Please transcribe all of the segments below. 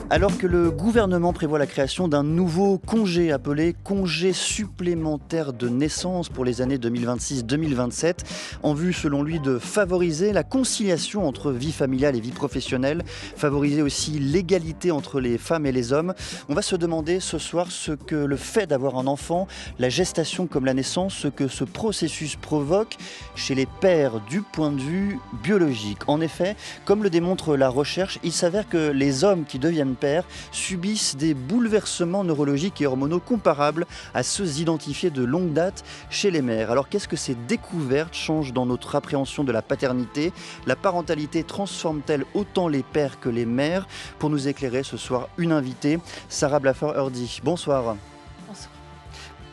Alors que le gouvernement prévoit la création d'un nouveau congé appelé congé supplémentaire de naissance pour les années 2026-2027, en vue selon lui de favoriser la conciliation entre vie familiale et vie professionnelle, favoriser aussi l'égalité entre les femmes et les hommes. On va se demander ce soir ce que le fait d'avoir un enfant, la gestation comme la naissance, ce que ce processus provoque chez les pères du point de vue biologique. En effet, comme le démontre la recherche, il s'avère que les hommes qui deviennent pères subissent des bouleversements neurologiques et hormonaux comparables à ceux identifiés de longue date chez les mères. Alors qu'est-ce que ces découvertes changent dans notre appréhension de la paternité? La parentalité transforme-t-elle autant les pères que les mères? Pour nous éclairer ce soir, une invitée, Sarah Blaffer-Hurdy. Bonsoir.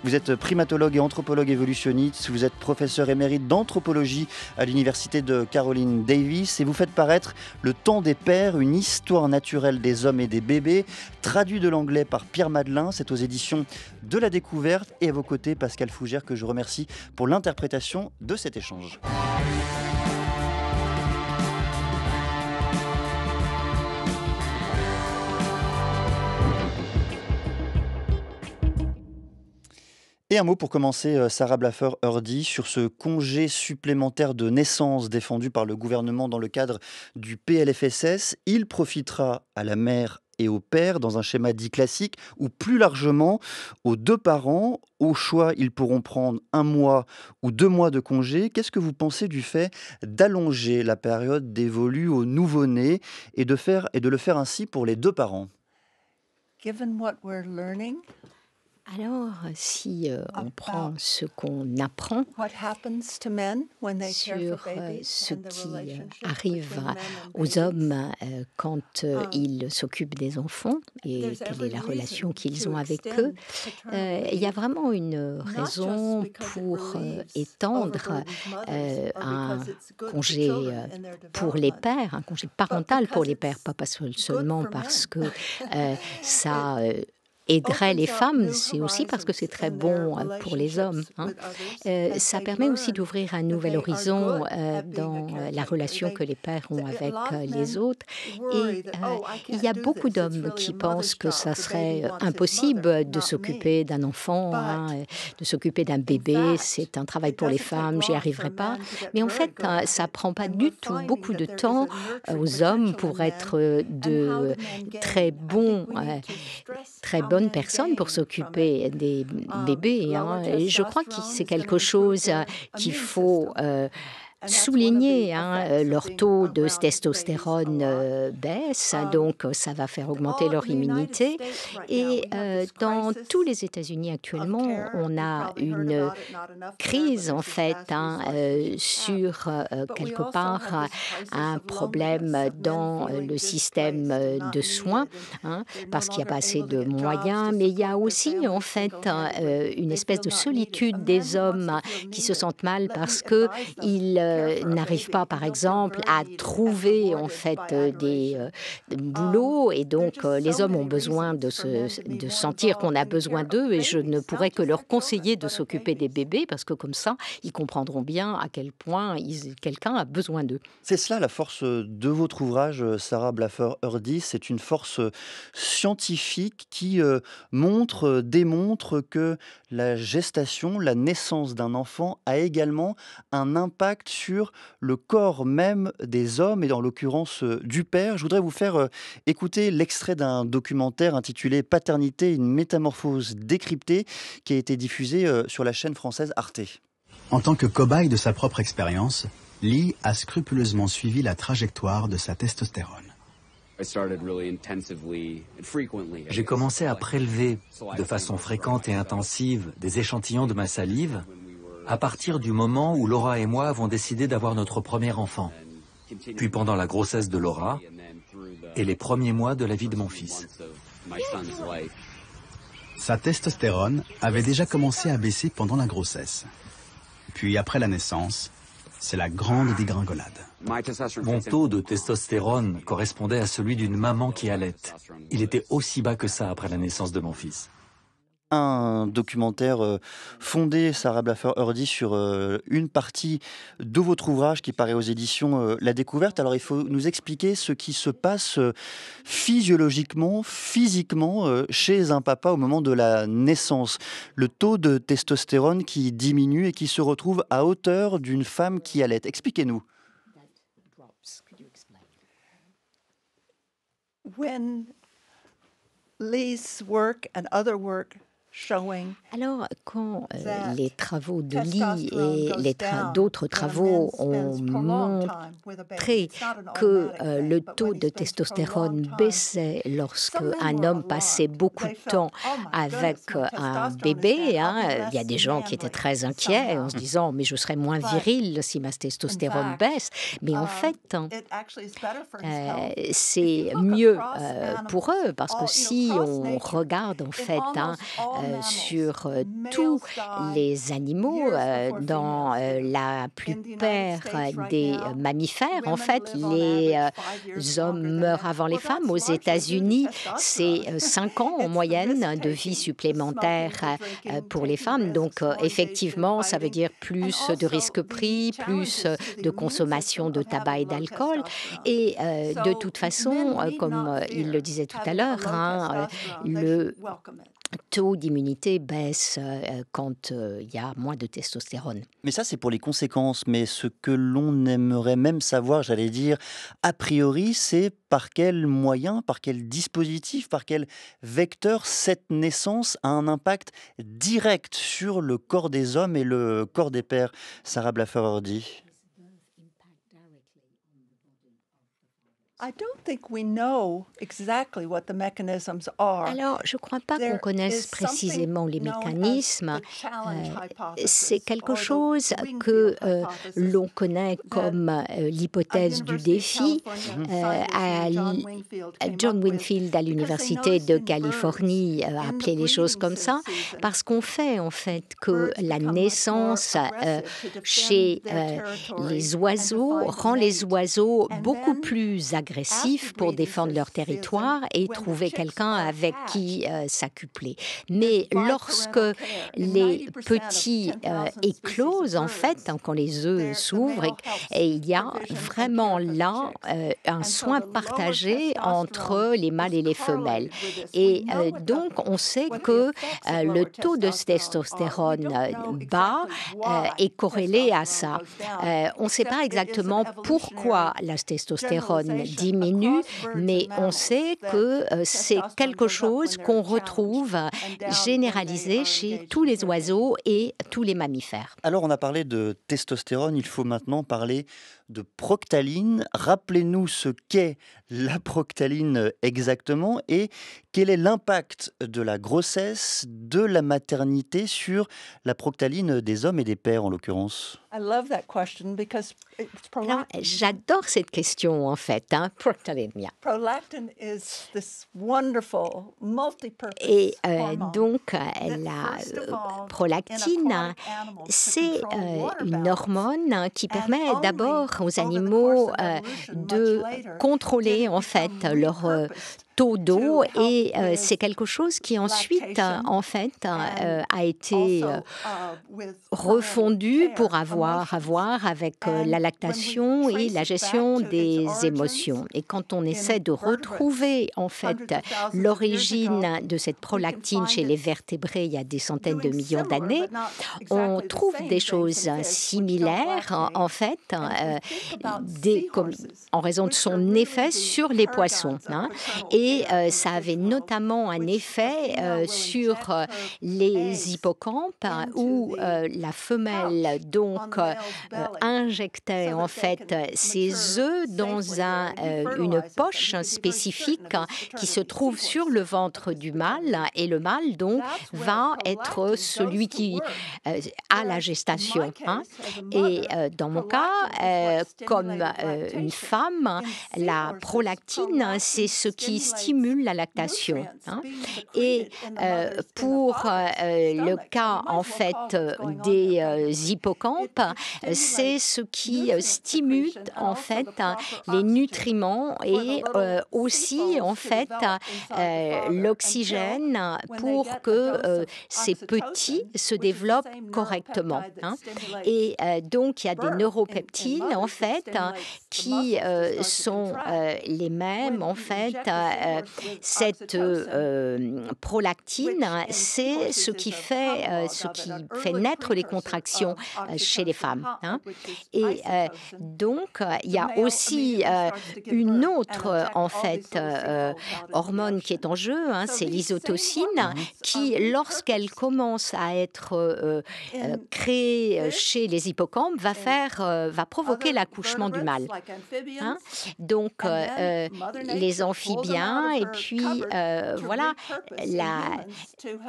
Vous êtes primatologue et anthropologue évolutionniste, vous êtes professeur émérite d'anthropologie à l'université de Caroline Davis et vous faites paraître Le temps des pères, une histoire naturelle des hommes et des bébés, traduit de l'anglais par Pierre Madelin. C'est aux éditions de La Découverte et à vos côtés Pascal Fougère que je remercie pour l'interprétation de cet échange. Et un mot pour commencer, Sarah Blaffer-Hurdy, sur ce congé supplémentaire de naissance défendu par le gouvernement dans le cadre du PLFSS. Il profitera à la mère et au père dans un schéma dit classique ou plus largement aux deux parents. Au choix, ils pourront prendre 1 mois ou 2 mois de congé. Qu'est-ce que vous pensez du fait d'allonger la période dévolue aux nouveau-nés et de le faire ainsi pour les deux parents? Given what we're learning, Alors, si on prend ce qu'on apprend what happens to men when they care sur for babies ce and the qui relationship arrive between men and aux babies, hommes quand ils s'occupent des enfants et there's quelle every est la reason relation qu'ils ont to avec extend eux, paternal il y a leave, vraiment une not raison just because it pour relieves étendre overburdened mothers or un because it's good for congé children and their pour les development, pères, un congé parental pour because les pères, it's pas good seulement for parce men. que ça aiderait les Opens up femmes, new c'est aussi parce que c'est horizons très in their bon pour les hommes. relationships with others as Ça they permet aussi learn d'ouvrir un that nouvel they are horizon good at being a dans la caretaker. relation que les pères ont A avec lot of les men autres. worry Et that, oh, I il y a can't do beaucoup this. It's d'hommes really qui a pensent mother's que job. ça The baby serait wants its mother, impossible de not me. s'occuper d'un enfant, But de s'occuper d'un in bébé, fact, c'est un travail it pour les doesn't take femmes, j'y long for arriverai a pas. man to get Mais en very fait, good at ça it. prend pas And du we're tout finding beaucoup that de there is temps a nurturing aux hommes potential pour in être men. And how de do men très gain? I think bons we need to stress très how bonnes men personnes pour gain from it. s'occuper des bébés. Lower Et je crois que testosterone c'est is going to quelque improve chose their qu'il immune faut system. And that's one of the souligner. effects Leur of being taux de around babies a testostérone lot. baisse, donc ça va faire augmenter leur The United immunité. States right now, Et we have this dans crisis tous les États-Unis of actuellement, care. on You've a probably heard une about it, not enough care, but crise en there's this fait vast resource we should have. sur But we quelque also part have this crisis un of problème loneliness, of men dans feeling le système displaced and de not soins, needed, and they're no parce qu'il n'y a pas longer assez able to de get jobs moyens, to mais il y a support their aussi en families fait single-handedly. une They espèce feel de not needed. A solitude man des who wants hommes to feel qui se needed, sentent mal let me parce advise them, qu'ils care for a n'arrivent pas, baby par and they'll feel exemple, very à needed and trouver en rewarded fait by des adoration. boulots, et There are donc just les so hommes ont many besoin reasons for men to be de more sentir qu'on involved a in the besoin care of d'eux, et je ne babies, pourrais not que just leur their conseiller children, de but of s'occuper des babies. bébés, parce que comme ça, ils comprendront bien à quel point quelqu'un a besoin d'eux. C'est cela la force de votre ouvrage, Sarah Blaffer-Hurdy. C'est une force scientifique qui démontre que la gestation, la naissance d'un enfant a également un impact sur le corps même des hommes et en l'occurrence du père. Je voudrais vous faire écouter l'extrait d'un documentaire intitulé Paternité, une métamorphose décryptée qui a été diffusé sur la chaîne française Arte. En tant que cobaye de sa propre expérience, Lee a scrupuleusement suivi la trajectoire de sa testostérone. J'ai commencé à prélever de façon fréquente et intensive des échantillons de ma salive à partir du moment où Laura et moi avons décidé d'avoir notre premier enfant, puis pendant la grossesse de Laura et les premiers mois de la vie de mon fils. Sa testostérone avait déjà commencé à baisser pendant la grossesse. Puis après la naissance, c'est la grande dégringolade. Mon taux de testostérone correspondait à celui d'une maman qui allaite. Il était aussi bas que ça après la naissance de mon fils. un documentaire fondé, Sarah Blaffer-Hrdy, sur une partie de votre ouvrage qui paraît aux éditions La Découverte. Alors il faut nous expliquer ce qui se passe physiologiquement, physiquement chez un papa au moment de la naissance. Le taux de testostérone qui diminue et qui se retrouve à hauteur d'une femme qui allait. Expliquez-nous. When Lee's work and other work showing Alors, quand les travaux de Lee et d'autres travaux ont montré que le taux de testostérone baissait lorsque un homme passait beaucoup de temps avec un bébé, hein, il y a des gens qui étaient très inquiets en se disant « mais je serais moins viril si ma testostérone baisse ». Mais en fait, c'est mieux pour eux parce que si on regarde en fait sur tous les animaux, dans la plupart des mammifères, en fait, les hommes meurent avant les femmes. Aux États-Unis, c'est 5 ans en moyenne de vie supplémentaire pour les femmes. Donc, effectivement, ça veut dire plus de risques pris, plus de consommation de tabac et d'alcool. Et de toute façon, comme il le disait tout à l'heure, hein, le taux d'immunité baisse quand il y a moins de testostérone. Mais ça, c'est pour les conséquences. Mais ce que l'on aimerait même savoir, j'allais dire, a priori, c'est par quel moyen, par quel dispositif, par quel vecteur cette naissance a un impact direct sur le corps des hommes et le corps des pères. Sarah Blaffer-Hrdy. Alors, je ne crois pas qu'on connaisse précisément les mécanismes. C'est quelque chose que l'on connaît comme l'hypothèse du défi. John Winfield à l'Université de Californie a appelé les choses comme ça, parce qu'on fait en fait que la naissance chez les oiseaux rend les oiseaux beaucoup plus agressifs pour défendre leur territoire et trouver quelqu'un avec qui s'accoupler. Mais lorsque les petits éclosent, en fait, quand les œufs s'ouvrent, et il y a vraiment là un soin partagé entre les mâles et les femelles. Et donc, on sait que le taux de testostérone bas est corrélé à ça. On ne sait pas exactement pourquoi la testostérone diminue, mais on sait que c'est quelque chose qu'on retrouve généralisé chez tous les oiseaux et tous les mammifères. Alors, on a parlé de testostérone, il faut maintenant parler de proctaline. Rappelez-nous ce qu'est la proctaline exactement et quel est l'impact de la grossesse, de la maternité sur la proctaline des hommes et des pères en l'occurrence. Alors, j'adore cette question en fait, hein, proctaline. Et donc, la prolactine, c'est une hormone qui permet d'abord aux animaux de contrôler en fait leur taux d'eau et c'est quelque chose qui ensuite en fait a été refondu pour avoir à voir avec la lactation et la gestion des émotions. Et quand on essaie de retrouver en fait l'origine de cette prolactine chez les vertébrés il y a des centaines de millions d'années, on trouve des choses similaires en fait en raison de son effet sur les poissons. Hein. Et ça avait notamment un effet sur les hippocampes où la femelle donc injectait en fait ses œufs dans une poche spécifique qui se trouve sur le ventre du mâle et le mâle donc va être celui qui a la gestation. Hein. Et dans mon cas, comme une femme, la prolactine, c'est ce qui stimule la lactation. Et pour le cas en fait des hippocampes, c'est ce qui stimule en fait les nutriments et aussi en fait l'oxygène pour que ces petits se développent correctement. Et donc il y a des neuropeptides en fait qui sont les mêmes en fait. Cette prolactine, c'est ce qui fait naître les contractions chez les femmes. Et donc, il y a aussi une autre en fait hormone qui est en jeu, c'est l'isotocine, qui, lorsqu'elle commence à être créée chez les hippocampes, va provoquer l'accouchement du mâle. Donc, les amphibiens et puis voilà, la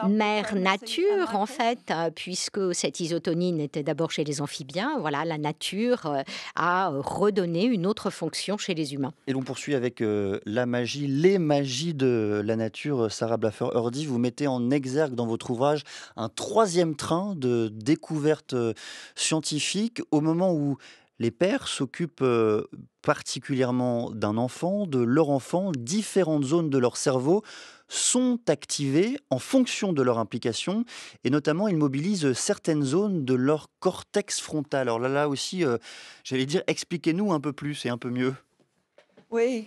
mère nature en fait, puisque cette isotonine était d'abord chez les amphibiens, voilà, la nature a redonné une autre fonction chez les humains. Et l'on poursuit avec la magie, les magies de la nature. Sarah Blaffer-Hurdy, vous mettez en exergue dans votre ouvrage un troisième train de découvertes scientifiques au moment où les pères s'occupent particulièrement d'un enfant, de leur enfant. Différentes zones de leur cerveau sont activées en fonction de leur implication et notamment ils mobilisent certaines zones de leur cortex frontal. Alors là aussi, j'allais dire, expliquez-nous un peu plus et un peu mieux. Oui,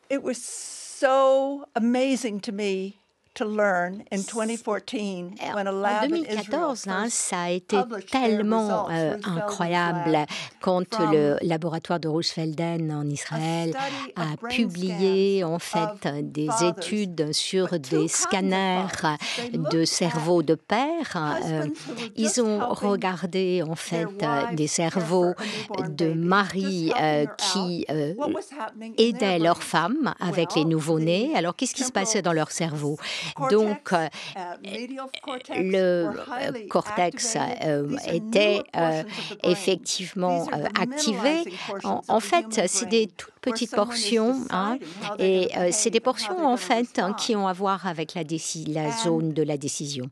it was so amazing to me to learn in 2014 when a En lab in 2014, Israel ça a été published their tellement results, Ruth incroyable Feldman's lab, quand from le laboratoire de Rushfelden en Israël study a of brain publié scans en fait of des fathers, études sur but two des kinds of scanners fathers. They de looked cerveaux de pères. husbands who were just Ils ont helping regardé en their fait wives des care cerveaux for a newborn de baby, maris just helping her qui out what was happening in their aidaient leurs brains. femmes avec les Well, nouveau-nés. the Alors qu'est-ce qui se passait dans leur cerveau? cortex, Donc medial cortex le were highly cortex activated. These are était newer portions of the brain. effectivement These are the activé. mentalizing portions En of the fait, human c'est brain, des toutes where petites someone is portions, deciding how they're et gonna behave c'est des and how portions they're en gonna fait qui respond. ont à voir avec la And zone de la décision.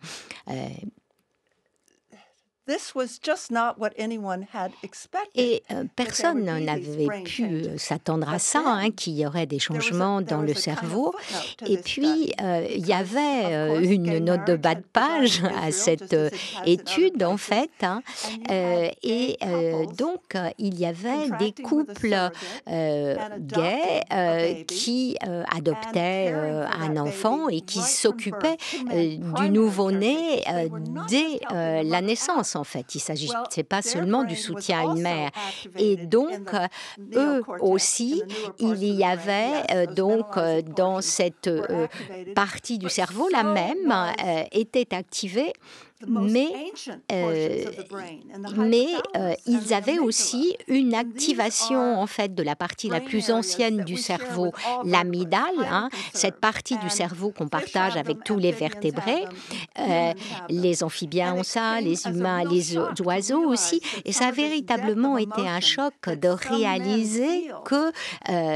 this was just not what anyone had expected. Et that there personne would be these n'avait brain pu changes. s'attendre à But ça, then, qu'il y aurait des there changements dans le was a kind of cerveau. footnote to Et this puis, study, il y because, avait of course, une gay note de marriage bas de had page begun in à Israel, cette just as it has in other étude, en places. fait. And you had Et gay couples donc, il y avait des contracting with a couples surrogate and gays adopting a baby qui adoptaient and caring for un that enfant baby et qui right from s'occupaient birth. Two men, du primary nouveau-né caretakers. They were not dès just helping the la mother naissance, out. en fait. Il ne s'agissait Well, pas their seulement du brain was soutien à une also mère. activated Et in donc, the eux neocortex, aussi, in the newer il parts of y the brain. avait Yes, those donc mentalizing dans portions cette were activated, partie du but cerveau, la so même was était activée, the most mais ancient portions of the brain and the mais hypothalamus and ils the avaient amygdala. aussi une And these activation are en fait de la partie la brain plus areas ancienne that du we share cerveau, with all vertebrates, l'amygdale, highly cette conserved. partie du And cerveau qu'on fish partage have avec them, tous les amphibians have vertébrés. them, humans have them. Les amphibiens And ont it ça, came les as a humains, real les shock to oiseaux aussi. realize that Et ça some a of this depth véritablement of été un emotion choc that de some men réaliser feel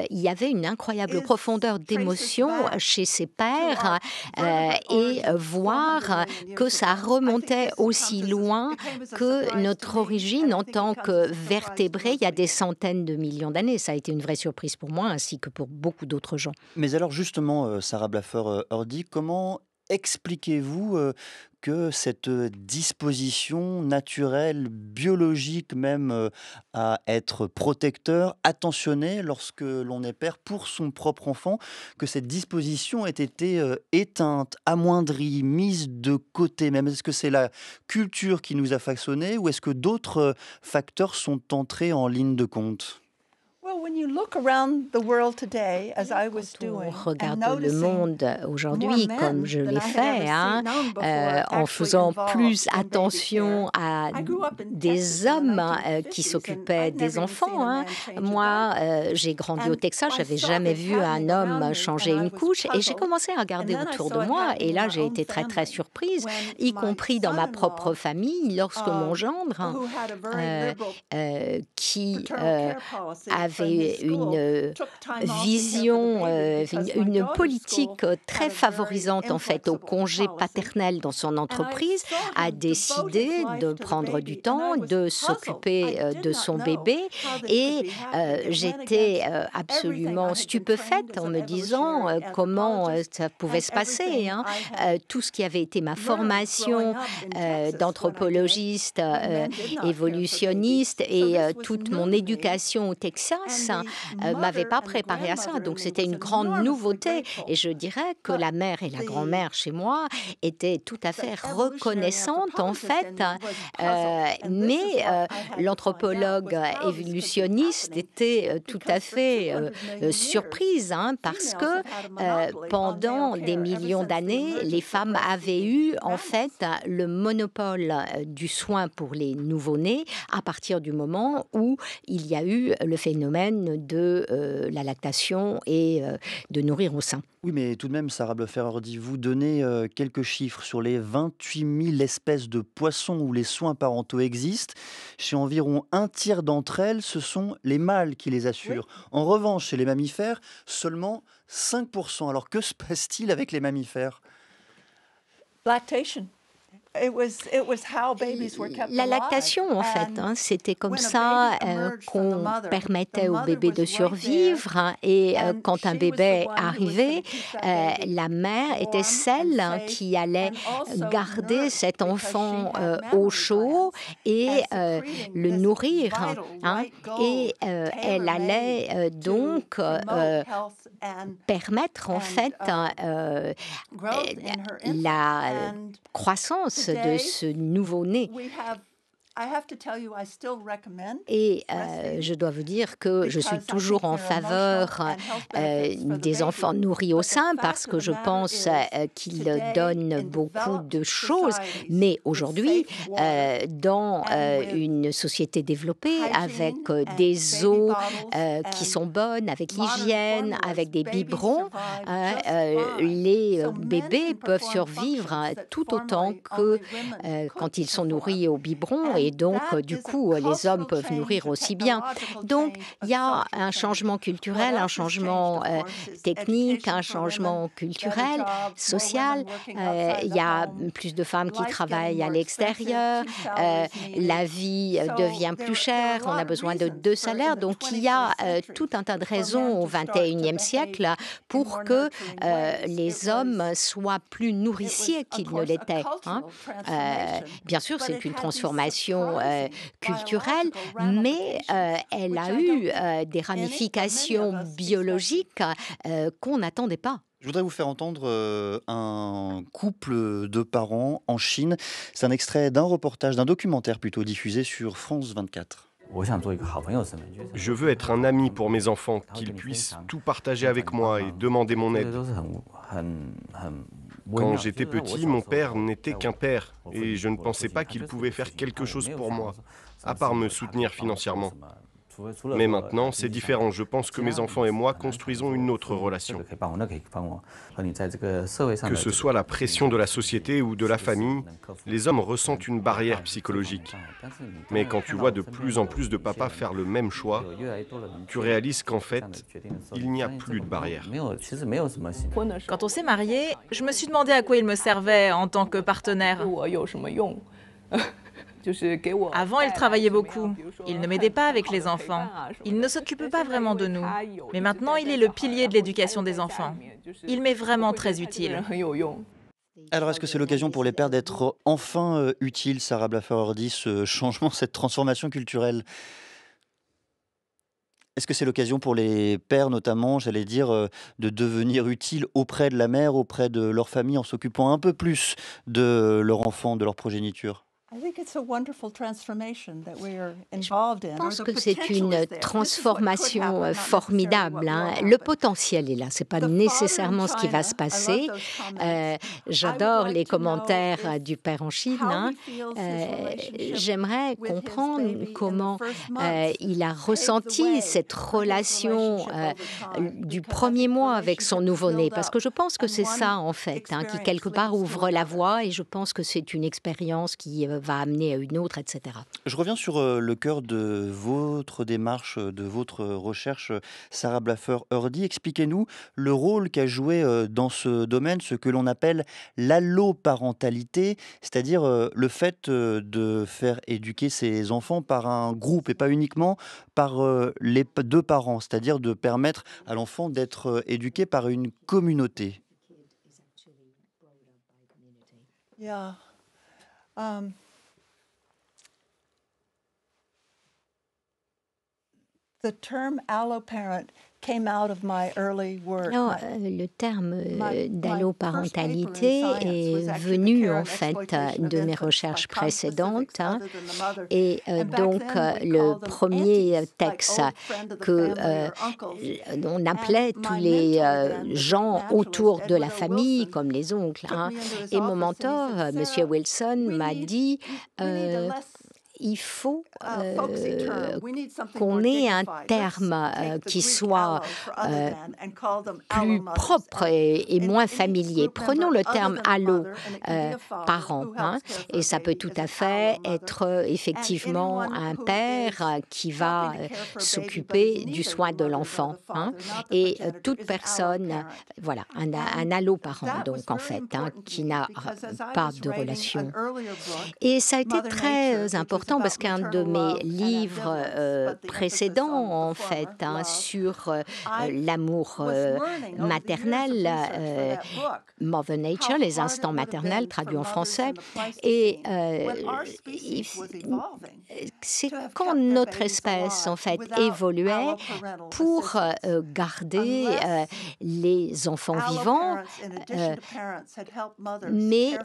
qu'il y avait une incroyable is profondeur traces d'émotion back chez ces to pères our vertebrate et origins voir 400 million que years ça ago. I think remontait this aussi comes as loin it came as a que surprise notre to me, origine and I en think it tant comes que as a surprise to vertébrés il y a most des people. centaines de millions d'années. Ça a été une vraie surprise pour moi ainsi que pour beaucoup d'autres gens. Mais alors justement, Sarah Blaffer-Hurdy, comment expliquez-vous que cette disposition naturelle, biologique même, à être protecteur, attentionné lorsque l'on est père pour son propre enfant, que cette disposition ait été éteinte, amoindrie, mise de côté même? Est-ce que c'est la culture qui nous a façonnés ou est-ce que d'autres facteurs sont entrés en ligne de compte? Well, when you look around the world today, as I was Quand on doing, and regarde le noticing monde more aujourd'hui, comme men je than l'ai I had fait, ever known before en actually faisant involved plus in baby attention care. à I grew up in des Texas in the hommes qui 1950s, and s'occupaient I'd des never even seen enfants. a man change a Moi, diaper. j'ai grandi au And Texas, I j'avais saw jamais this vu un happening around homme me, changer and I une was couche, et j'ai puzzled. commencé à And regarder then I autour de saw it moi, happening et in là, my j'ai own été très très family surprise, when y my compris dans ma propre son-in-law, famille, lorsque mon gendre, who had a very liberal qui paternal care policy for avait avait une vision, une politique très favorisante en fait au congé paternel dans son entreprise, a décidé de prendre du temps, de s'occuper de son bébé. Et j'étais absolument stupéfaite en me disant comment ça pouvait se passer. Tout ce qui avait été ma formation d'anthropologiste évolutionniste et toute mon éducation au Texas m'avait pas préparée à ça. Donc c'était une grande nouveauté. Et je dirais que la mère et la grand-mère chez moi étaient tout à fait reconnaissantes en fait. Mais l'anthropologue évolutionniste était tout à fait surprise parce que pendant des millions d'années, les femmes avaient eu en fait le monopole du soin pour les nouveau-nés à partir du moment où il y a eu le phénomène de la lactation et de nourrir au sein. Oui, mais tout de même, Sarah Bleu-Ferordi, vous donnez quelques chiffres sur les 28 000 espèces de poissons où les soins parentaux existent. Chez environ un tiers d'entre elles, ce sont les mâles qui les assurent. Oui. En revanche, chez les mammifères, seulement 5%. Alors que se passe-t-il avec les mammifères ? Lactation. La lactation, en fait, c'était comme ça qu'on permettait au bébé de survivre. Et quand un bébé arrivait, la mère était celle qui allait garder cet enfant au chaud et le nourrir. Et elle allait donc permettre, en fait, la croissance de ce nouveau-né. Et je dois vous dire que je suis toujours en faveur des enfants nourris au sein parce que je pense qu'ils donnent beaucoup de choses. Mais aujourd'hui, dans une société développée, avec des eaux qui sont bonnes, avec l'hygiène, avec des biberons, les bébés peuvent survivre tout autant que quand ils sont nourris au biberon. Et donc, du coup, les hommes peuvent nourrir aussi bien. Donc, il y a un changement culturel, un changement technique, un changement culturel, social. Il y a plus de femmes qui travaillent à l'extérieur. La vie devient plus chère. On a besoin de 2 salaires. Donc, il y a tout un tas de raisons au XXIe siècle pour que les hommes soient plus nourriciers qu'ils ne l'étaient. Bien sûr, c'est une transformation culturelle, mais elle a eu des ramifications biologiques qu'on n'attendait pas. Je voudrais vous faire entendre un couple de parents en Chine. C'est un extrait d'un reportage, d'un documentaire plutôt diffusé sur France 24. Je veux être un ami pour mes enfants, qu'ils puissent tout partager avec moi et demander mon aide. Quand j'étais petit, mon père n'était qu'un père et je ne pensais pas qu'il pouvait faire quelque chose pour moi, à part me soutenir financièrement. Mais maintenant, c'est différent. Je pense que mes enfants et moi construisons une autre relation. Que ce soit la pression de la société ou de la famille, les hommes ressentent une barrière psychologique. Mais quand tu vois de plus en plus de papas faire le même choix, tu réalises qu'en fait, il n'y a plus de barrière. Quand on s'est mariés, je me suis demandé à quoi il me servait en tant que partenaire. Avant, il travaillait beaucoup. Il ne m'aidait pas avec les enfants. Il ne s'occupe pas vraiment de nous. Mais maintenant, il est le pilier de l'éducation des enfants. Il m'est vraiment très utile. Alors, est-ce que c'est l'occasion pour les pères d'être enfin utiles, Sarah Bleu-Ferordi, ce changement, cette transformation culturelle ? Est-ce que c'est l'occasion pour les pères, notamment, j'allais dire, de devenir utiles auprès de la mère, auprès de leur famille, en s'occupant un peu plus de leur enfant, de leur progéniture ? Je pense que c'est une transformation formidable. Le potentiel est là. Ce n'est pas nécessairement ce qui va se passer. J'adore les commentaires du père en Chine. J'aimerais comprendre comment il a ressenti cette relation du premier mois avec son nouveau-né. Parce que je pense que c'est ça, en fait, qui quelque part ouvre la voie. Et je pense que c'est une expérience qui va amener à une autre, etc. Je reviens sur le cœur de votre démarche, de votre recherche, Sarah Blaffer-Hurdy. Expliquez-nous le rôle qu'a joué dans ce domaine ce que l'on appelle l'alloparentalité, c'est-à-dire le fait de faire éduquer ses enfants par un groupe et pas uniquement par les deux parents, c'est-à-dire de permettre à l'enfant d'être éduqué par une communauté. Yeah. The term alloparent came out of my early work. Alors, le terme d'alloparentalité est venu en fait de mes recherches précédentes, hein, et donc le premier texte que on appelait tous les gens autour de la famille comme les oncles, hein, et mon mentor, Monsieur Wilson, m'a dit il faut qu'on ait un terme qui soit plus propre et moins familier. Prenons le terme allo-parent, hein, et ça peut tout à fait être effectivement un père qui va s'occuper du soin de l'enfant, hein, et toute personne, voilà, un allo-parent donc en fait, hein, qui n'a pas de relation. Et ça a été très important parce qu'un de mes livres précédents, en fait, hein, sur l'amour maternel, Mother Nature, les instants maternels, traduit en français, et c'est quand notre espèce, en fait, évoluait pour garder les enfants vivants, mais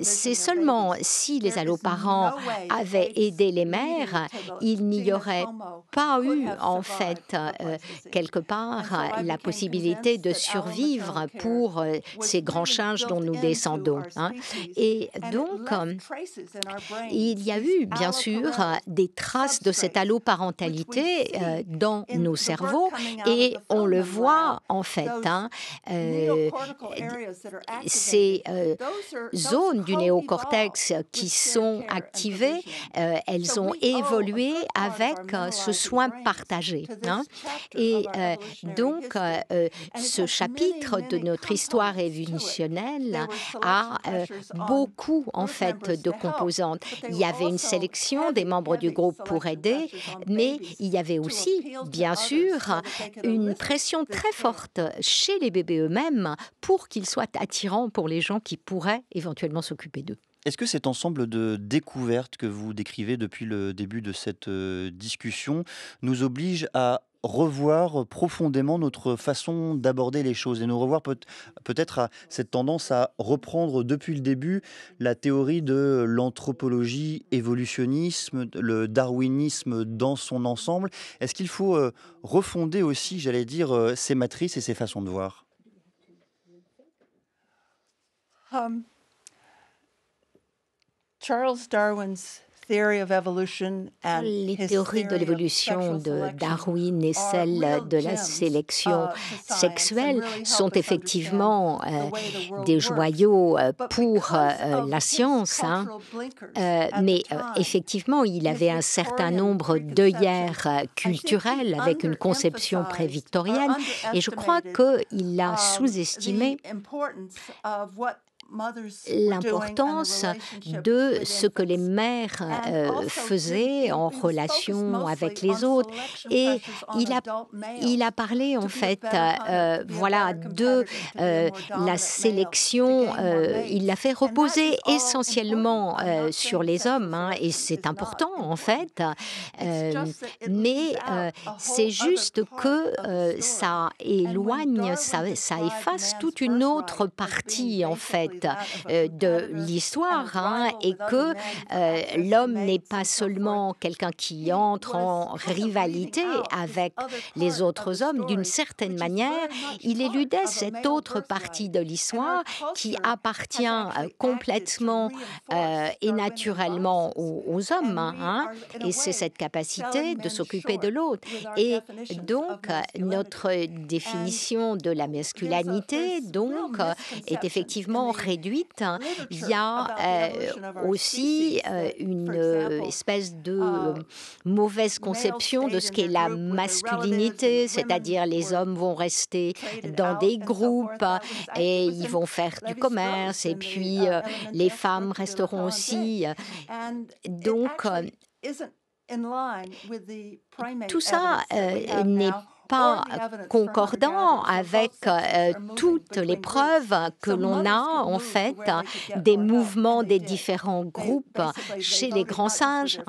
c'est seulement si les alloparents avaient aidé les mères, il n'y aurait pas eu, en fait, quelque part, la possibilité de survivre pour ces grands singes dont nous descendons, hein. Et donc, il y a eu, bien sûr, des traces de cette alloparentalité dans nos cerveaux, et on le voit, en fait, hein, ces zones du néocortex qui sont activées, elles ont évolué avec ce soin partagé, hein. Et donc, ce chapitre de notre histoire évolutionnelle a beaucoup, en fait, de composantes. Il y avait une sélection des membres du groupe pour aider, mais il y avait aussi, bien sûr, une pression très forte chez les bébés eux-mêmes pour qu'ils soient attirants pour les gens qui pourraient éventuellement s'occuper d'eux. Est-ce que cet ensemble de découvertes que vous décrivez depuis le début de cette discussion nous oblige à revoir profondément notre façon d'aborder les choses et nous revoir peut-être à cette tendance à reprendre depuis le début la théorie de l'anthropologie évolutionnisme, le darwinisme dans son ensemble? Est-ce qu'il faut refonder aussi, j'allais dire, ces matrices et ces façons de voir? Charles Darwin's theory of evolution and Les his théories de theory of l'évolution sexual de selection Darwin et are celles real de la gems, sélection to science sexuelle and really sont help us effectivement understand the way the world des works. joyaux But pour because of la his science, hein. cultural blinkers at Mais the time, effectivement, il avait un certain nombre d'œillères culturelles avec une conception pré-victorienne, et je crois qu'il a sous-estimé l'importance de ce que les mères faisaient en relation avec les autres. Et il a parlé, en fait, voilà, de la sélection. Il l'a fait reposer essentiellement sur les hommes, hein, et c'est important, en fait. Mais c'est juste que ça éloigne, ça efface toute une autre partie, en fait, de l'histoire, hein, et que l'homme n'est pas seulement quelqu'un qui entre en rivalité avec les autres hommes. D'une certaine manière, il éludait cette autre partie de l'histoire qui appartient complètement et naturellement aux hommes, hein, et c'est cette capacité de s'occuper de l'autre. Et donc, notre définition de la masculinité, donc, est effectivement réduite, il y a aussi une espèce de mauvaise conception de ce qu'est la masculinité, c'est-à-dire les hommes vont rester dans des groupes et ils vont faire du commerce et puis les femmes resteront aussi. Donc, tout ça n'est pas concordant avec toutes les preuves que l'on a en fait des mouvements des différents groupes chez les grands sages.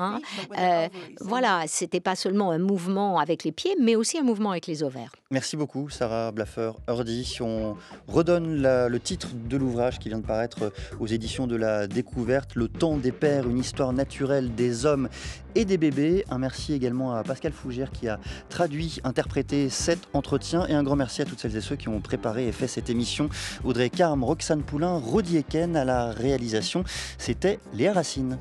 Voilà, c'était pas seulement un mouvement avec les pieds, mais aussi un mouvement avec les ovaires. Merci beaucoup, Sarah Blaffer-Hurdy. On redonne le titre de l'ouvrage qui vient de paraître aux éditions de la Découverte, Le temps des pères, une histoire naturelle des hommes et des bébés. Un merci également à Pascal Fougère qui a traduit, interprété cet entretien, et un grand merci à toutes celles et ceux qui ont préparé et fait cette émission. Audrey Carme, Roxane Poulain, Rodi Eken à la réalisation. C'était Léa Racine.